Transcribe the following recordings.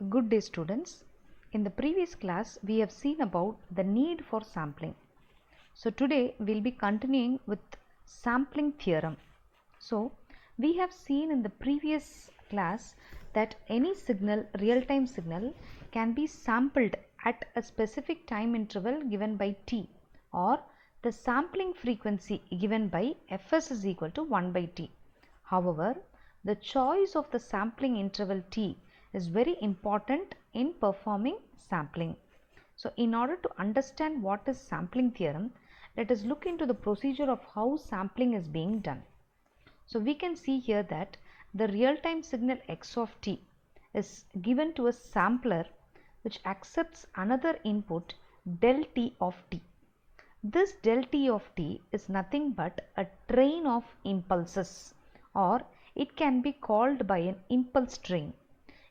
Good day students. In the previous class we have seen about the need for sampling. So today we will be continuing with sampling theorem. So we have seen in the previous class that any signal, real-time signal, can be sampled at a specific time interval given by t, or the sampling frequency given by fs is equal to 1 by t. However, the choice of the sampling interval t is very important in performing sampling. So in order to understand what is sampling theorem, let us look into the procedure of how sampling is being done. So we can see here that the real-time signal x of t is given to a sampler which accepts another input del t of t. This del t of t is nothing but a train of impulses, or it can be called by an impulse train.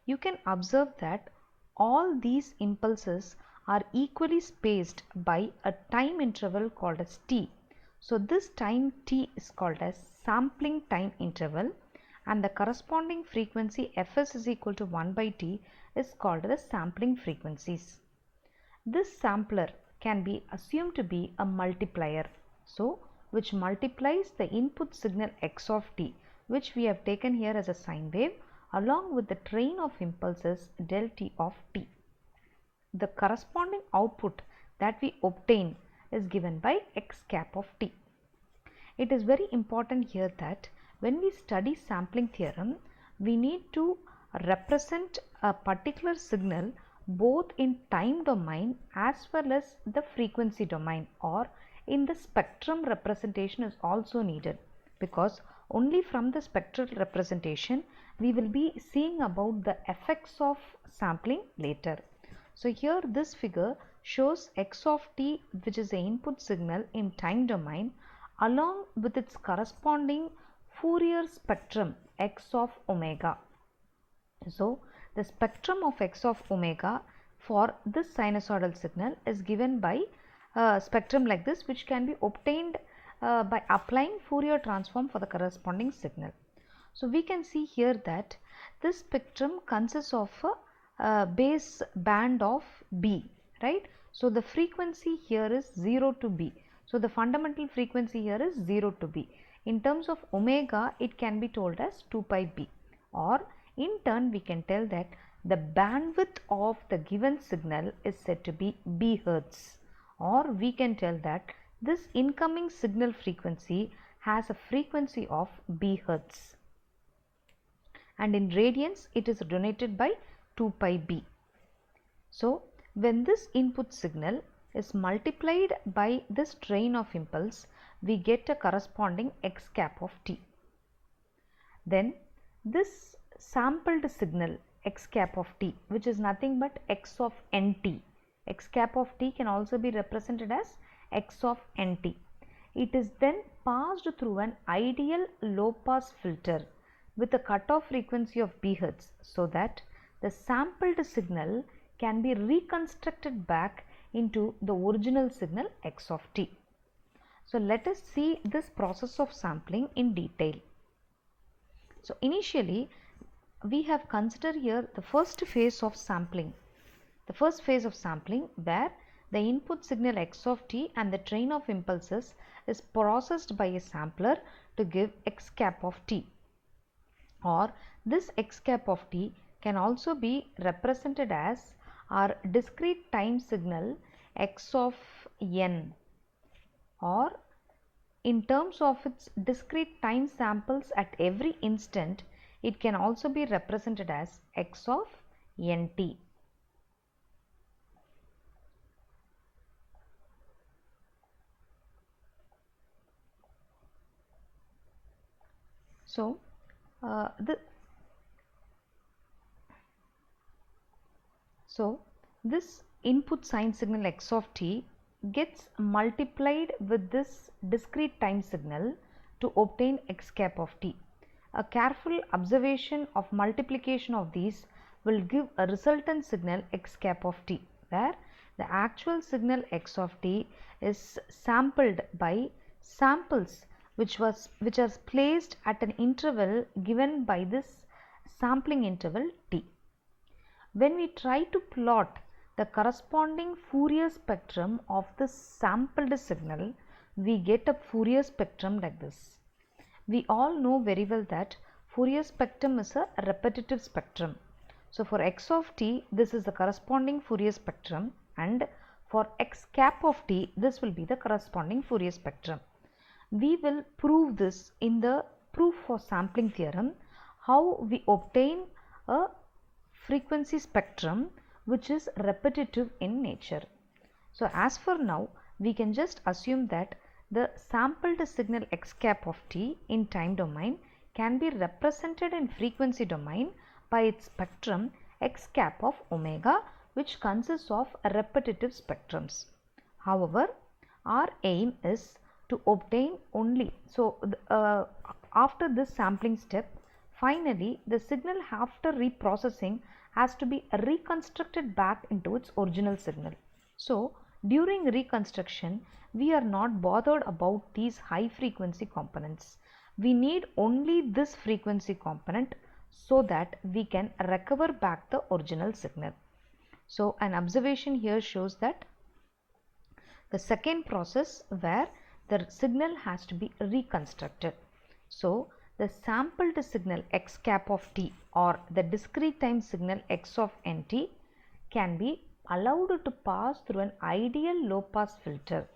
You can observe that all these impulses are equally spaced by a time interval called as t. So this time t is called as sampling time interval, and the corresponding frequency fs is equal to 1 by t is called the sampling frequencies. This sampler can be assumed to be a multiplier, so which multiplies the input signal x of t, which we have taken here as a sine wave, along with the train of impulses del t of t. The corresponding output that we obtain is given by x cap of t. It is very important here that when we study sampling theorem, we need to represent a particular signal both in time domain as well as the frequency domain, or in the spectrum representation is also needed, because only from the spectral representation we will be seeing about the effects of sampling later. So here this figure shows x of t, which is the input signal in time domain, along with its corresponding Fourier spectrum x of omega. So the spectrum of x of omega for this sinusoidal signal is given by a spectrum like this, which can be obtained by applying Fourier transform for the corresponding signal. So we can see here that this spectrum consists of a base band of B, right? So the frequency here is 0 to B. So the fundamental frequency here is 0 to B. In terms of omega, it can be told as 2 pi B, or in turn we can tell that the bandwidth of the given signal is said to be B hertz, or we can tell that this incoming signal frequency has a frequency of B hertz, and in radians it is denoted by 2 pi B. So when this input signal is multiplied by this train of impulse, we get a corresponding x cap of t. Then this sampled signal x cap of t, which is nothing but x of nt. X cap of t can also be represented as x of nt. It is then passed through an ideal low pass filter with a cutoff frequency of B hertz, so that the sampled signal can be reconstructed back into the original signal x of t. So let us see this process of sampling in detail. So initially we have considered here the first phase of sampling. The first phase of sampling, where the input signal x of t and the train of impulses is processed by a sampler to give x cap of t, or this x cap of t can also be represented as our discrete time signal x of n, or in terms of its discrete time samples at every instant, it can also be represented as x of nt. So this input sine signal x of t gets multiplied with this discrete time signal to obtain x cap of t. A careful observation of multiplication of these will give a resultant signal x cap of t, where the actual signal x of t is sampled by samples which are placed at an interval given by this sampling interval t. when we try to plot the corresponding Fourier spectrum of the sampled signal, we get a Fourier spectrum like this. We all know very well that Fourier spectrum is a repetitive spectrum. So for x of t, this is the corresponding Fourier spectrum, and for x cap of t, this will be the corresponding Fourier spectrum. We will prove this in the proof for sampling theorem, how we obtain a frequency spectrum which is repetitive in nature. So as for now, we can just assume that the sampled signal x cap of t in time domain can be represented in frequency domain by its spectrum x cap of omega, which consists of repetitive spectrums. However, our aim is to obtain only, after this sampling step, finally the signal after reprocessing has to be reconstructed back into its original signal. So during reconstruction, we are not bothered about these high frequency components. We need only this frequency component so that we can recover back the original signal. So an observation here shows that the second process where the signal has to be reconstructed. So the sampled signal x cap of t or the discrete time signal x of nt can be allowed to pass through an ideal low pass filter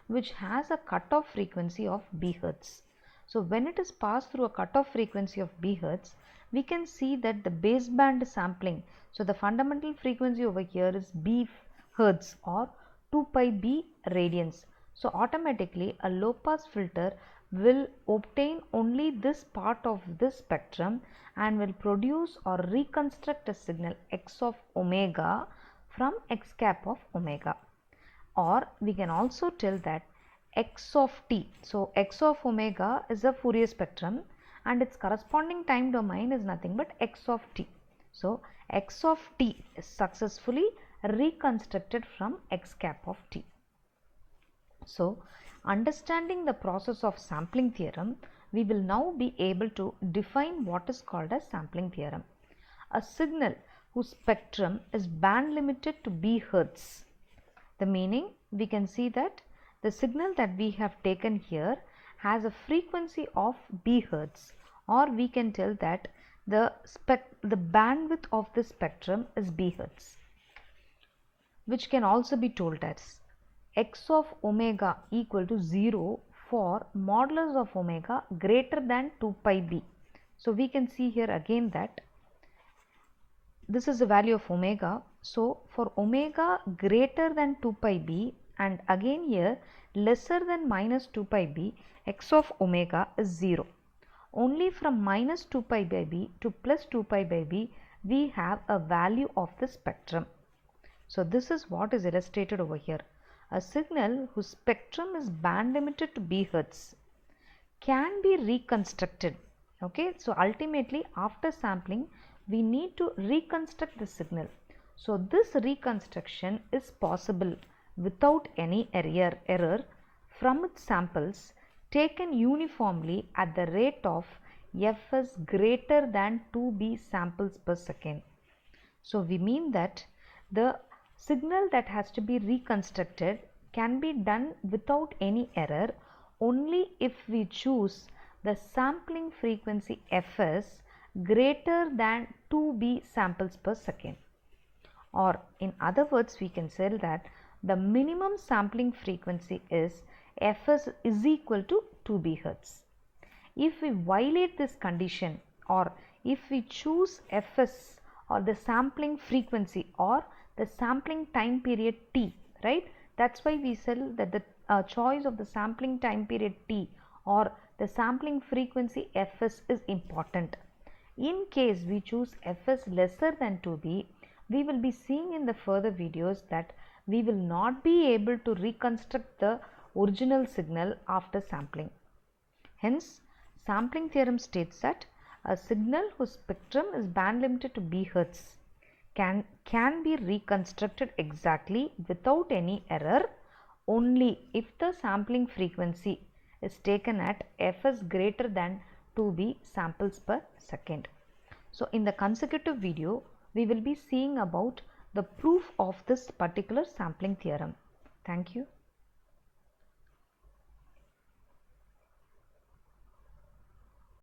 which has a cutoff frequency of b hertz. So when it is passed through a cutoff frequency of b hertz, we can see that the baseband sampling, so the fundamental frequency over here is b hertz or 2 pi b radians. So automatically a low pass filter will obtain only this part of this spectrum and will produce or reconstruct a signal x of omega from x cap of omega. Or we can also tell that x of t, so x of omega is a Fourier spectrum and its corresponding time domain is nothing but x of t. So x of t is successfully reconstructed from x cap of t. So understanding the process of sampling theorem, we will now be able to define what is called as sampling theorem. A signal whose spectrum is band limited to b hertz. The meaning, we can see that the signal that we have taken here has a frequency of b hertz, or we can tell that the bandwidth of the spectrum is b hertz, which can also be told as x of omega equal to 0 for modulus of omega greater than 2 pi b. So we can see here again that this is the value of omega. So for omega greater than 2 pi b and again here lesser than minus 2 pi b, x of omega is 0. Only from minus 2 pi by b to plus 2 pi by b, we have a value of the spectrum. So this is what is illustrated over here. A signal whose spectrum is band limited to b hertz can be reconstructed. Okay, so ultimately after sampling, we need to reconstruct the signal. So this reconstruction is possible without any error from its samples taken uniformly at the rate of fs greater than 2b samples per second. So we mean that the signal that has to be reconstructed can be done without any error only if we choose the sampling frequency fs greater than 2b samples per second. Or in other words, we can say that the minimum sampling frequency is fs is equal to 2b hertz. If we violate this condition, or if we choose fs or the sampling frequency or the sampling time period t, right? That's why we say that the choice of the sampling time period t or the sampling frequency fs is important. In case we choose fs lesser than 2b, we will be seeing in the further videos that we will not be able to reconstruct the original signal after sampling. Hence, sampling theorem states that a signal whose spectrum is band limited to b hertz can be reconstructed exactly without any error only if the sampling frequency is taken at fs greater than 2b samples per second. So in the consecutive video, we will be seeing about the proof of this particular sampling theorem. Thank you.